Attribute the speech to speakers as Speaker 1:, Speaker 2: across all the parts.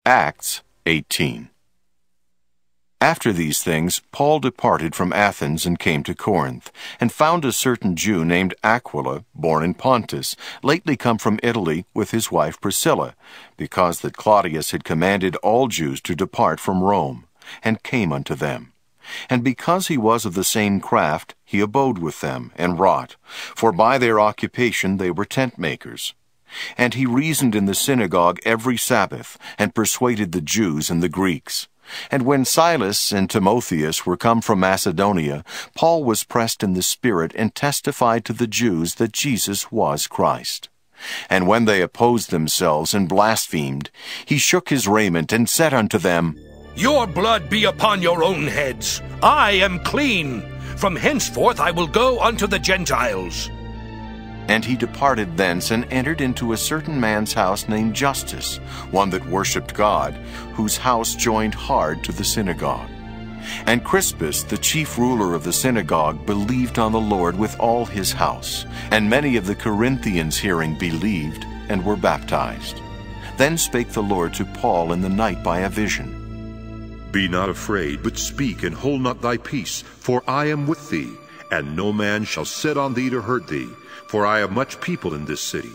Speaker 1: Acts 18. After these things, Paul departed from Athens and came to Corinth, and found a certain Jew named Aquila, born in Pontus, lately come from Italy with his wife Priscilla, because that Claudius had commanded all Jews to depart from Rome, and came unto them. And because he was of the same craft, he abode with them, and wrought, for by their occupation they were tent makers. And he reasoned in the synagogue every Sabbath, and persuaded the Jews and the Greeks. And when Silas and Timotheus were come from Macedonia, Paul was pressed in the Spirit, and testified to the Jews that Jesus was Christ. And when they opposed themselves and blasphemed, he shook his raiment, and said unto them,
Speaker 2: Your blood be upon your own heads. I am clean. From henceforth I will go unto the Gentiles.
Speaker 1: And he departed thence, and entered into a certain man's house named Justus, one that worshipped God, whose house joined hard to the synagogue. And Crispus, the chief ruler of the synagogue, believed on the Lord with all his house. And many of the Corinthians hearing believed, and were baptized. Then spake the Lord to Paul in the night by a vision.
Speaker 3: Be not afraid, but speak, and hold not thy peace, for I am with thee, and no man shall sit on thee to hurt thee, for I have much people in this city.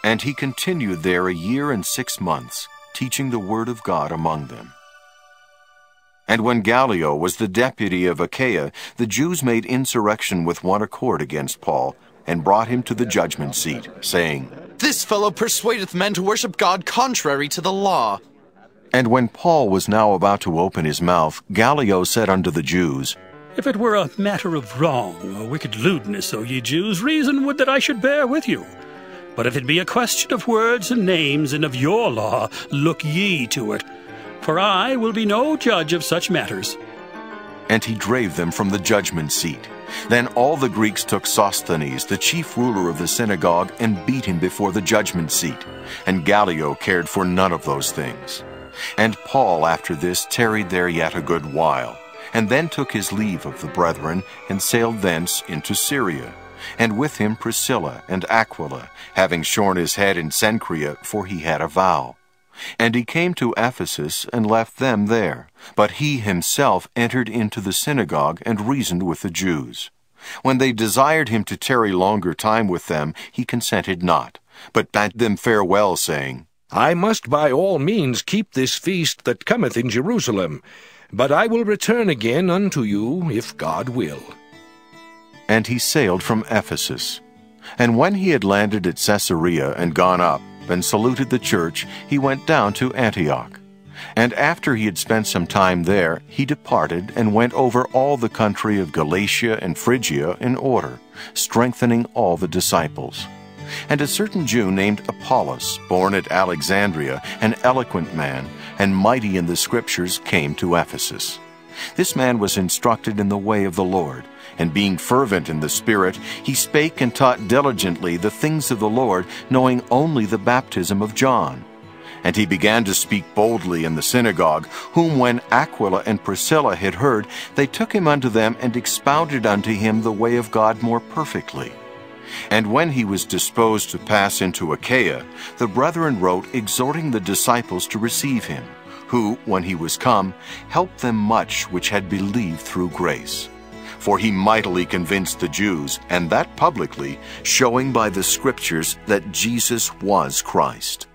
Speaker 1: And he continued there 1 year and 6 months, teaching the word of God among them. And when Gallio was the deputy of Achaia, the Jews made insurrection with one accord against Paul, and brought him to the judgment seat, saying,
Speaker 4: This fellow persuadeth men to worship God contrary to the law.
Speaker 1: And when Paul was now about to open his mouth, Gallio said unto the Jews,
Speaker 5: If it were a matter of wrong or wicked lewdness, O ye Jews, reason would that I should bear with you. But if it be a question of words and names and of your law, look ye to it. For I will be no judge of such matters.
Speaker 1: And he drave them from the judgment seat. Then all the Greeks took Sosthenes, the chief ruler of the synagogue, and beat him before the judgment seat. And Gallio cared for none of those things. And Paul after this tarried there yet a good while, and then took his leave of the brethren, and sailed thence into Syria, and with him Priscilla and Aquila, having shorn his head in Cenchrea, for he had a vow. And he came to Ephesus, and left them there, but he himself entered into the synagogue, and reasoned with the Jews. When they desired him to tarry longer time with them, he consented not, but bade them farewell, saying,
Speaker 2: I must by all means keep this feast that cometh in Jerusalem, but I will return again unto you, if God will.
Speaker 1: And he sailed from Ephesus. And when he had landed at Caesarea, and gone up, and saluted the church, he went down to Antioch. And after he had spent some time there, he departed, and went over all the country of Galatia and Phrygia in order, strengthening all the disciples. And a certain Jew named Apollos, born at Alexandria, an eloquent man, and mighty in the Scriptures, came to Ephesus. This man was instructed in the way of the Lord, and being fervent in the Spirit, he spake and taught diligently the things of the Lord, knowing only the baptism of John. And he began to speak boldly in the synagogue, whom when Aquila and Priscilla had heard, they took him unto them, and expounded unto him the way of God more perfectly. And when he was disposed to pass into Achaia, the brethren wrote, exhorting the disciples to receive him, who, when he was come, helped them much which had believed through grace. For he mightily convinced the Jews, and that publicly, showing by the Scriptures that Jesus was Christ.